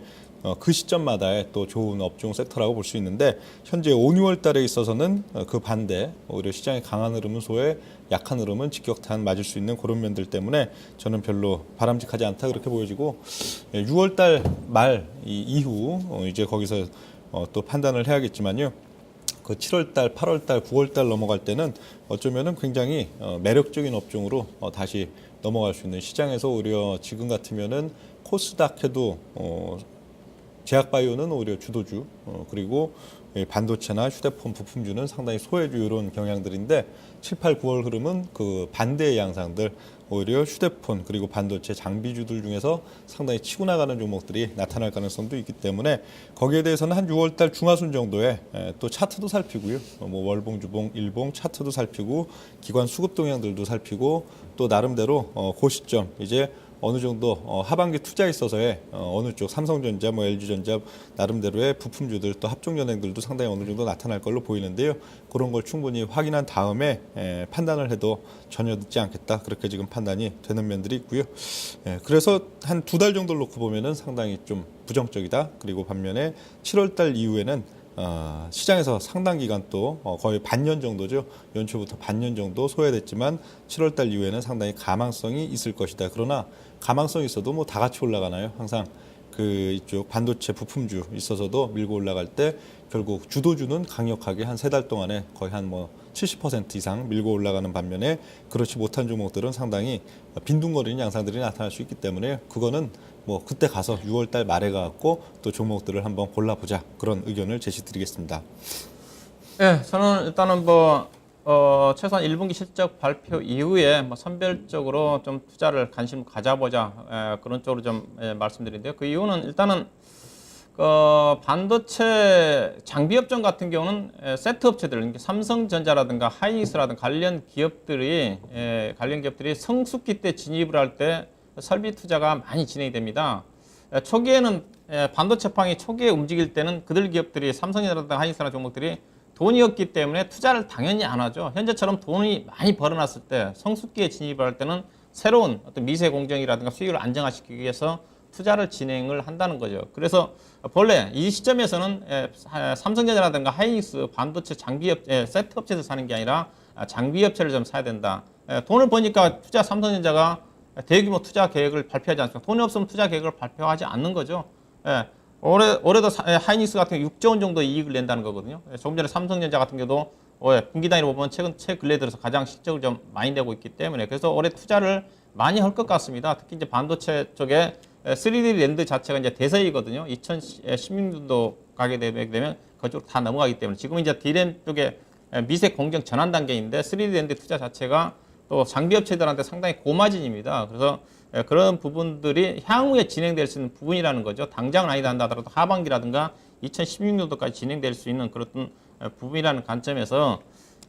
그 시점마다의 또 좋은 업종 섹터라고 볼 수 있는데 현재 5, 6월 달에 있어서는 그 반대 오히려 시장의 강한 흐름은 소외 약한 흐름은 직격탄 맞을 수 있는 그런 면들 때문에 저는 별로 바람직하지 않다 그렇게 보여지고 6월 달 말 이후 이제 거기서 또 판단을 해야겠지만요. 그 7월 달, 8월 달, 9월 달 넘어갈 때는 어쩌면은 굉장히 매력적인 업종으로 다시 넘어갈 수 있는 시장에서 오히려 지금 같으면은 코스닥 해도 제약바이오는 오히려 주도주 그리고 반도체나 휴대폰 부품주는 상당히 소외주 이런 경향들인데 7, 8, 9월 흐름은 그 반대의 양상들 오히려 휴대폰 그리고 반도체 장비주들 중에서 상당히 치고 나가는 종목들이 나타날 가능성도 있기 때문에 거기에 대해서는 한 6월달 중하순 정도에 또 차트도 살피고요. 뭐 월봉, 주봉, 일봉 차트도 살피고 기관 수급 동향들도 살피고 또 나름대로 그 시점 이제 어느 정도 하반기 투자에 있어서의 어느 쪽 삼성전자, 뭐 LG전자 나름대로의 부품주들 또 합종연행들도 상당히 어느 정도 나타날 걸로 보이는데요. 그런 걸 충분히 확인한 다음에 판단을 해도 전혀 늦지 않겠다. 그렇게 지금 판단이 되는 면들이 있고요. 그래서 한 2달 정도를 놓고 보면은 상당히 좀 부정적이다. 그리고 반면에 7월달 이후에는 시장에서 상당 기간 또 거의 반년 정도죠. 연초부터 반년 정도 소외됐지만 7월달 이후에는 상당히 가망성이 있을 것이다. 그러나 가망성이 있어도 뭐 다 같이 올라가나요? 항상 그 이쪽 반도체 부품주 있어서도 밀고 올라갈 때 결국 주도주는 강력하게 한 3달 동안에 거의 한 뭐 70% 이상 밀고 올라가는 반면에 그렇지 못한 종목들은 상당히 빈둥거리는 양상들이 나타날 수 있기 때문에 그거는 뭐 그때 가서 6월 달 말에 가고 또 종목들을 한번 골라보자 그런 의견을 제시드리겠습니다. 네, 저는 일단은 최소한 1분기 실적 발표 이후에 뭐 선별적으로 좀 투자를 관심 가져보자 그런 쪽으로 좀 말씀드린데요. 그 이유는 일단은 반도체 장비 업종 같은 경우는 세트 업체들, 삼성전자라든가 하이닉스라든가 관련 기업들이 성숙기 때 진입을 할 때 설비 투자가 많이 진행이 됩니다. 초기에는 반도체팡이 초기에 움직일 때는 그들 기업들이 삼성이라든가 하이닉스라는 종목들이 돈이 없기 때문에 투자를 당연히 안 하죠. 현재처럼 돈이 많이 벌어놨을 때 성숙기에 진입을 할 때는 새로운 어떤 미세 공정이라든가 수익을 안정화시키기 위해서 투자를 진행을 한다는 거죠. 그래서 본래 이 시점에서는 삼성전자라든가 하이닉스 반도체 장비업 세트 업체에서 사는 게 아니라 장비 업체를 좀 사야 된다. 돈을 버니까 삼성전자가 대규모 투자 계획을 발표하지 않습니다. 돈이 없으면 투자 계획을 발표하지 않는 거죠. 올해도 하이닉스 같은 경우 6조 원 정도 이익을 낸다는 거거든요. 조금 전에 삼성전자 같은 경우도 분기 단위로 보면 최 근래 들어서 가장 실적을 좀 많이 내고 있기 때문에 그래서 올해 투자를 많이 할 것 같습니다. 특히 이제 반도체 쪽에 3D 랜드 자체가 이제 대세이거든요. 2016년도 가게 되면 그쪽으로 다 넘어가기 때문에 지금 이제 D램 쪽에 미세 공정 전환 단계인데 3D 랜드 투자 자체가 또 장비 업체들한테 상당히 고마진입니다. 그래서 그런 부분들이 향후에 진행될 수 있는 부분이라는 거죠. 당장은 아니다 하더라도 하반기라든가 2016년도까지 진행될 수 있는 그런 부분이라는 관점에서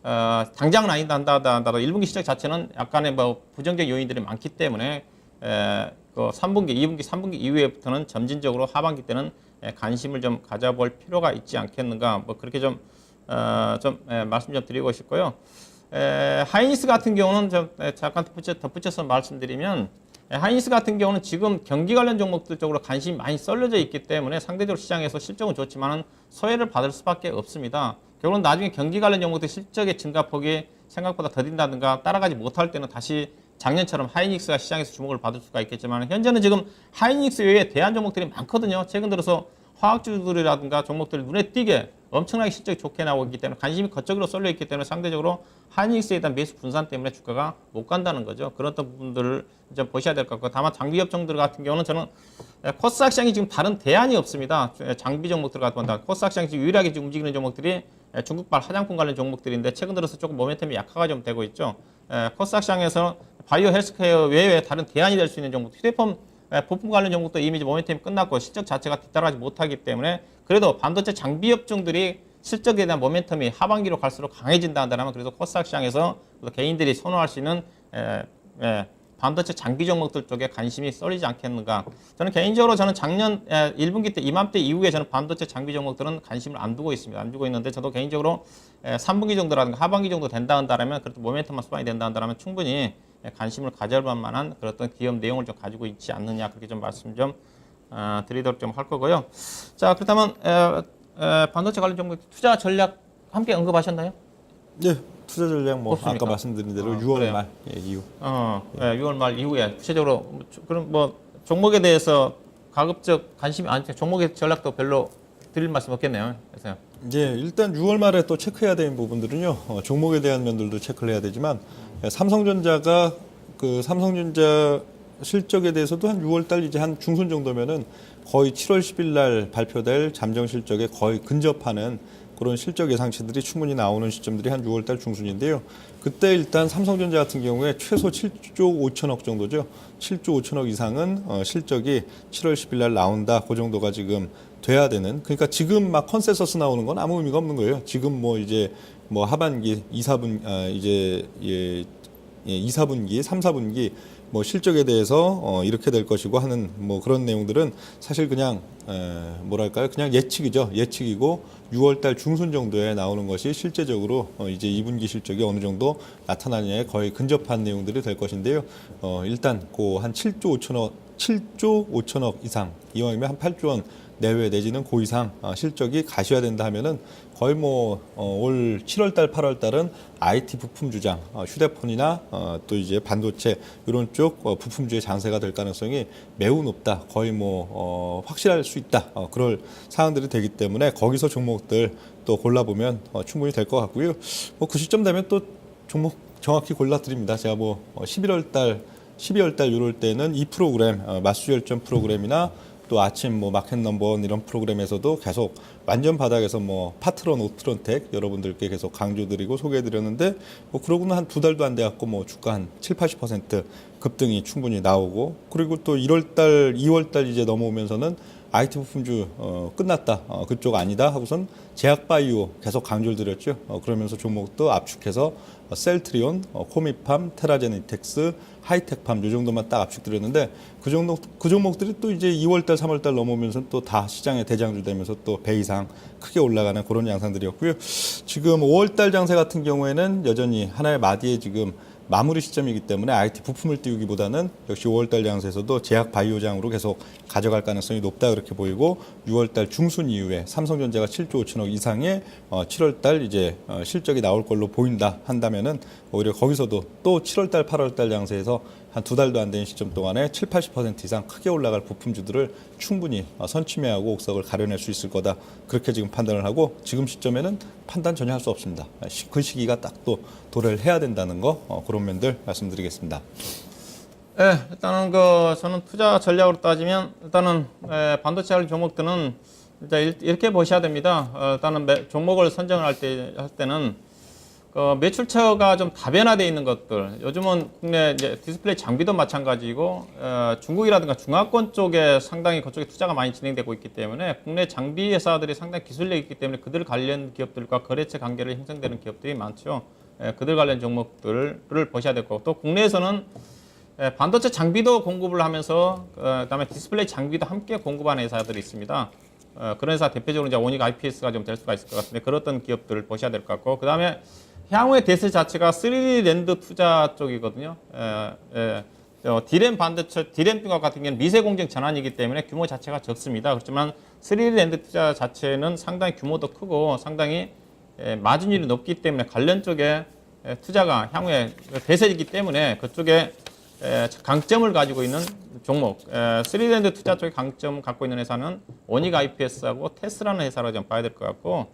당장은 아니다 하더라도 1분기 실적 자체는 약간의 뭐 부정적 요인들이 많기 때문에 그 3분기, 2분기, 3분기 이후에부터는 점진적으로 하반기 때는 관심을 좀 가져볼 필요가 있지 않겠는가 뭐 그렇게 좀 말씀 좀 드리고 싶고요. 하이닉스 같은 경우는 잠깐 덧붙여서 말씀드리면 하이닉스 같은 경우는 지금 경기 관련 종목들 쪽으로 관심이 많이 쏠려져 있기 때문에 상대적으로 시장에서 실적은 좋지만 소외를 받을 수밖에 없습니다. 결국은 나중에 경기 관련 종목들 실적의 증가폭이 생각보다 더딘다든가 따라가지 못할 때는 다시 작년처럼 하이닉스가 시장에서 주목을 받을 수가 있겠지만 현재는 지금 하이닉스 외에 대안 종목들이 많거든요. 최근 들어서 화학주들이라든가 종목들이 눈에 띄게 엄청나게 실적이 좋게 나오고 있기 때문에 관심이 그쪽으로 쏠려 있기 때문에 상대적으로 하이닉스에 대한 매수 분산 때문에 주가가 못 간다는 거죠. 그런 부분들을 좀 보셔야 될 것 같고 다만 장비 업종들 같은 경우는 저는 코스닥 시장이 지금 다른 대안이 없습니다. 장비 종목들 같은 건 다 코스닥 시장이 지금 유일하게 지금 움직이는 종목들이 중국발 화장품 관련 종목들인데 최근 들어서 조금 모멘텀이 약화가 좀 되고 있죠. 코스닥 시장에서 바이오 헬스케어 외에 다른 대안이 될 수 있는 종목, 휴대폰 부품 관련 종목도 이미 모멘텀이 끝났고 실적 자체가 뒤따라가지 못하기 때문에 그래도 반도체 장비 업종들이 실적에 대한 모멘텀이 하반기로 갈수록 강해진다 한다면 그래서 코스닥 시장에서 개인들이 선호할 수 있는 반도체 장비 종목들 쪽에 관심이 쏠리지 않겠는가. 저는 개인적으로 작년 1분기 때 이맘때 이후에 저는 반도체 장비 종목들은 관심을 안 두고 있습니다. 안 두고 있는데 저도 개인적으로 3분기 정도라든가 하반기 정도 된다 한다면 그래도 모멘텀만 수반이 된다 한다면 충분히 관심을 가져볼 만한 그런 기업 내용을 좀 가지고 있지 않느냐 그렇게 좀 말씀 좀 드리도록 좀 할 거고요. 자 그렇다면 반도체 관련 종목 투자 전략 함께 언급하셨나요? 네, 투자 전략 뭐 없습니까? 아까 말씀드린 대로 6월 그래요. 말 이후. 6월 말 이후에 구체적으로 그럼 뭐 종목에 대해서 가급적 관심이 종목의 전략도 별로 드릴 말씀 없겠네요. 그래서 이제 일단 6월 말에 또 체크해야 되는 부분들은요. 종목에 대한 면들도 체크를 해야 되지만 삼성전자가 그 삼성전자 실적에 대해서도 한 6월 달 이제 한 중순 정도면은 거의 7월 10일 날 발표될 잠정 실적에 거의 근접하는 그런 실적 예상치들이 충분히 나오는 시점들이 한 6월 달 중순인데요. 그때 일단 삼성전자 같은 경우에 최소 7조 5천억 정도죠. 7조 5천억 이상은 실적이 7월 10일 날 나온다. 그 정도가 지금 돼야 되는. 그러니까 지금 막 컨센서스 나오는 건 아무 의미가 없는 거예요. 지금 뭐 이제 뭐 하반기 2, 4분기, 3, 4분기 뭐 실적에 대해서 이렇게 될 것이고 하는 뭐 그런 내용들은 사실 그냥 뭐랄까요? 그냥 예측이죠. 예측이고 6월 달 중순 정도에 나오는 것이 실제적으로 이제 2분기 실적이 어느 정도 나타나느냐에 거의 근접한 내용들이 될 것인데요. 일단 그 한 7조 5천억 이상 이왕이면 한 8조 원 내외 내지는 그 이상 실적이 가셔야 된다 하면은 거의 뭐 올 7월 달, 8월 달은 IT 부품 주장, 휴대폰이나 또 이제 반도체 이런 쪽 부품주의 장세가 될 가능성이 매우 높다. 거의 뭐 확실할 수 있다. 그럴 사항들이 되기 때문에 거기서 종목들 또 골라보면 충분히 될 것 같고요. 뭐 그 시점 되면 또 종목 정확히 골라 드립니다. 제가 뭐 12월 달 이럴 때는 이 프로그램 마수열전 프로그램이나 또 아침 뭐 마켓 넘버원 이런 프로그램에서도 계속 완전 바닥에서 뭐 파트론 오트론텍 여러분들께 계속 강조드리고 소개해드렸는데 뭐 그러고는 한 두 달도 안 돼갖고 뭐 주가 한 7-80% 급등이 충분히 나오고 그리고 또 1월달 2월달 이제 넘어오면서는 IT 부품주 끝났다 그쪽 아니다 하고선 제약바이오 계속 강조를 드렸죠. 그러면서 종목도 압축해서 셀트리온, 코미팜, 테라제니텍스, 하이텍팜 이 정도만 딱 압축드렸는데 그 종목들이 또 이제 2월달, 3월달 넘어오면서 또 다 시장의 대장주 되면서 또 배 이상 크게 올라가는 그런 양상들이었고요. 지금 5월달 장세 같은 경우에는 여전히 하나의 마디에 지금 마무리 시점이기 때문에 IT 부품을 띄우기보다는 역시 5월달 장세에서도 제약 바이오장으로 계속 가져갈 가능성이 높다 그렇게 보이고 6월달 중순 이후에 삼성전자가 7조 5천억 이상의 7월달 이제 실적이 나올 걸로 보인다 한다면은 오히려 거기서도 또 7월달 8월달 장세에서 한 두 달도 안 되는 시점 동안에 7-80% 이상 크게 올라갈 부품주들을 충분히 선취매하고 옥석을 가려낼 수 있을 거다 그렇게 지금 판단을 하고 지금 시점에는 판단 전혀 할 수 없습니다. 그 시기가 딱 또 도래를 해야 된다는 거 그런 면들 말씀드리겠습니다. 네, 일단은 저는 투자 전략으로 따지면 일단은 반도체 관련 종목들은 일단 이렇게 보셔야 됩니다. 일단은 종목을 선정을 할 때는 매출처가 좀 다변화되어 있는 것들. 요즘은 국내 이제 디스플레이 장비도 마찬가지고 중국이라든가 중화권 쪽에 상당히 그쪽에 투자가 많이 진행되고 있기 때문에 국내 장비 회사들이 상당히 기술력이 있기 때문에 그들 관련 기업들과 거래처 관계를 형성되는 기업들이 많죠. 그들 관련 종목들을 보셔야 될 거고 또 국내에서는 반도체 장비도 공급을 하면서 그다음에 디스플레이 장비도 함께 공급하는 회사들이 있습니다. 그런 회사 대표적으로 이제 오닉 IPS가 좀 될 수가 있을 것 같은데 그런 기업들을 보셔야 될 것 같고 그다음에 향후의 대세 자체가 3D 랜드 투자 쪽이거든요. 디램 반도체, 디램 빙합 같은 경우는 미세 공정 전환이기 때문에 규모 자체가 적습니다. 그렇지만 3D 랜드 투자 자체는 상당히 규모도 크고 상당히 마진율이 높기 때문에 관련 쪽에 투자가 향후에 대세이기 때문에 그쪽에 강점을 가지고 있는 종목, 3D 투자 쪽에 강점 갖고 있는 회사는 오닉 IPS하고 테스라는 회사로 좀 봐야 될 것 같고,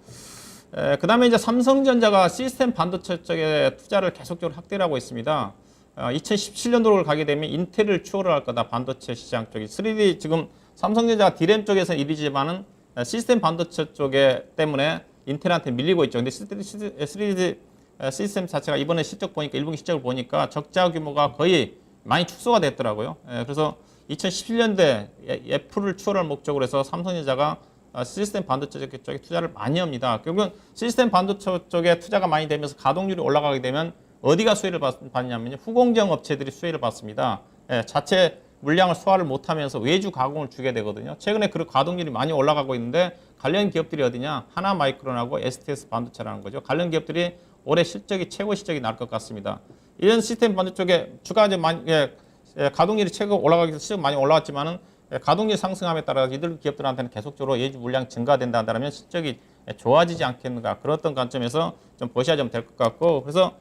그 다음에 이제 삼성전자가 시스템 반도체 쪽에 투자를 계속적으로 확대를 하고 있습니다. 2017년도를 가게 되면 인텔을 추월을 할 거다, 반도체 시장 쪽이. 3D 지금 삼성전자가 D램 쪽에서 1위지만은 시스템 반도체 쪽에 때문에 인텔한테 밀리고 있죠. 근데 3D 시스템 자체가 이번에 실적 보니까 1분기 실적을 보니까 적자 규모가 거의 많이 축소가 됐더라고요. 그래서 2017년도에 애플을 추월할 목적으로 해서 삼성전자가 시스템 반도체 쪽에 투자를 많이 합니다. 결국은 시스템 반도체 쪽에 투자가 많이 되면서 가동률이 올라가게 되면 어디가 수혜를 받냐면요, 후공정 업체들이 수혜를 받습니다. 자체 물량을 소화를 못하면서 외주 가공을 주게 되거든요. 최근에 그 가동률이 많이 올라가고 있는데 관련 기업들이 어디냐? 하나마이크론하고 STS 반도체라는 거죠. 관련 기업들이 올해 실적이 최고 실적이 날 것 같습니다. 이런 시스템 반도체 쪽에 주가 이제 많이 가동률이 최고 올라가기 위해서 실적 많이 올라왔지만은 가동률 상승함에 따라 이들 기업들한테는 계속적으로 예주 물량 증가된다면 실적이 좋아지지 않겠는가, 그런 어떤 관점에서 좀 보셔야 좀 될 것 같고, 그래서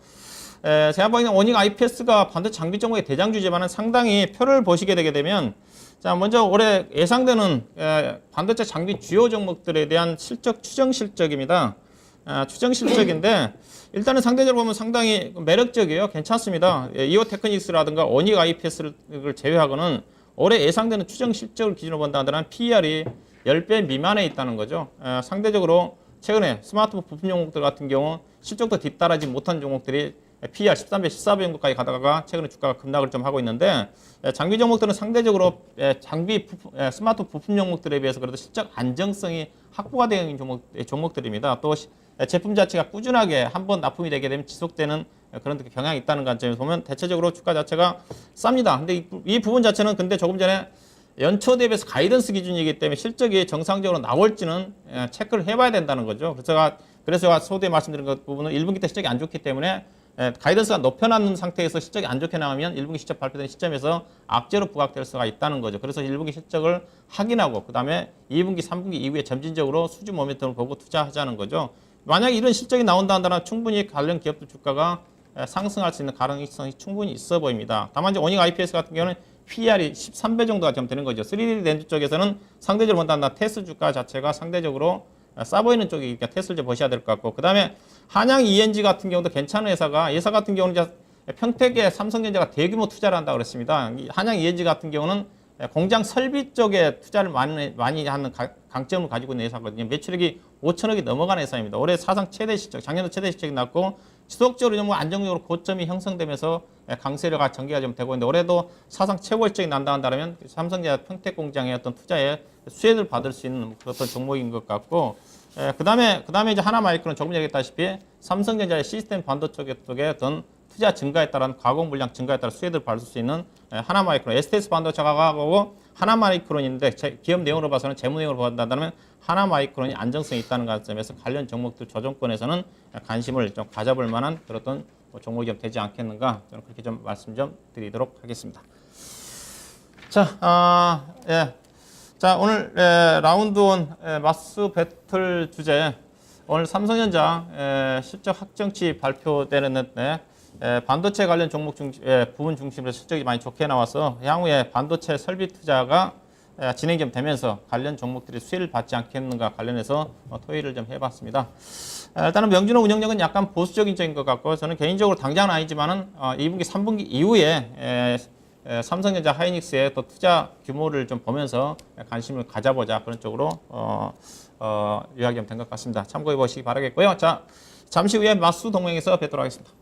제가 보기에는 오닉 IPS가 반도체 장비 종목의 대장주지만은 상당히 표를 보시게 되게 되면, 자, 먼저 올해 예상되는 반도체 장비 주요 종목들에 대한 실적 추정 실적입니다. 추정 실적인데 일단은 상대적으로 보면 상당히 매력적이에요. 괜찮습니다. 이오 테크닉스라든가 오닉 IPS를 제외하고는 올해 예상되는 추정 실적을 기준으로 본다면 PER이 10배 미만에 있다는 거죠. 상대적으로 최근에 스마트폰 부품 종목들 같은 경우 실적도 뒤따라지 못한 종목들이 PER 13배, 14배 정도까지 가다가 최근에 주가가 급락을 좀 하고 있는데, 장비 종목들은 상대적으로 스마트 부품 종목들에 비해서 그래도 실적 안정성이 확보가 되어 있는 종목들입니다. 또 제품 자체가 꾸준하게 한번 납품이 되게 되면 지속되는 그런 경향이 있다는 관점에서 보면 대체적으로 주가 자체가 쌉니다. 근데 이 부분 자체는 근데 조금 전에 연초 대비해서 가이던스 기준이기 때문에 실적이 정상적으로 나올지는 체크를 해봐야 된다는 거죠. 그래서 제가 소두에 말씀드린 것 부분은 1분기 때 실적이 안 좋기 때문에 가이던스가 높여놨는 상태에서 실적이 안 좋게 나오면 1분기 실적 발표되는 시점에서 악재로 부각될 수가 있다는 거죠. 그래서 1분기 실적을 확인하고 그 다음에 2분기, 3분기 이후에 점진적으로 수주 모멘텀을 보고 투자하자는 거죠. 만약에 이런 실적이 나온다 한다면 충분히 관련 기업들 주가가 상승할 수 있는 가능성이 충분히 있어 보입니다. 다만 이제 오닉 IPS 같은 경우는 PER이 13배 정도가 좀 되는 거죠. 3D 렌즈 쪽에서는 상대적으로 본다면 테스 주가 자체가 상대적으로 싸 보이는 쪽이니까 테스를 좀 보셔야 될 것 같고, 그 다음에 한양 ENG 같은 경우도 괜찮은 회사가, 회사 같은 경우는 이제 평택에 삼성전자가 대규모 투자를 한다고 그랬습니다. 한양 ENG 같은 경우는 공장 설비 쪽에 투자를 많이 하는 강점을 가지고 있는 회사거든요. 매출액이 5천억이 넘어가는 회사입니다. 올해 사상 최대 실적, 작년도 최대 실적이 났고 지속적으로 좀 안정적으로 고점이 형성되면서 강세가 전개가 좀 되고 있는데, 올해도 사상 최고 실적이 난다 한다면 삼성전자 평택 공장의 어떤 투자에 수혜를 받을 수 있는 어떤 종목인 것 같고, 그 다음에 이제 하나마이크로는 조금 얘기했다시피 삼성전자의 시스템 반도체 쪽에 어떤 투자 증가에 따른 가공 물량 증가에 따라 수혜를 받을 수 있는 하나마이크론, STS 반도체가 가고 하나마이크론인데 기업 내용으로 봐서는 재무 내용으로 본다면 하나마이크론이 안정성이 있다는 관점에서 관련 종목들 조정권에서는 관심을 좀 가져볼 만한 그런 종목이 좀 되지 않겠는가, 저는 그렇게 좀 말씀 좀 드리도록 하겠습니다. 자, 오늘 라운드 원 마스 배틀 주제, 오늘 삼성전자 실적 확정치 발표되는데 반도체 관련 종목 부분 중심으로 실적이 많이 좋게 나와서 향후에 반도체 설비 투자가 진행이 좀 되면서 관련 종목들이 수혜를 받지 않겠는가 관련해서 토의를 좀 해봤습니다. 일단은 명준호 운영력은 약간 보수적인 쪽인 것 같고, 저는 개인적으로 당장은 아니지만은 2분기, 3분기 이후에 삼성전자 하이닉스의 또 투자 규모를 좀 보면서 관심을 가져보자, 그런 쪽으로 요약이 좀 된 것 같습니다. 참고해 보시기 바라겠고요. 자, 잠시 후에 마스 동맹에서 뵙도록 하겠습니다.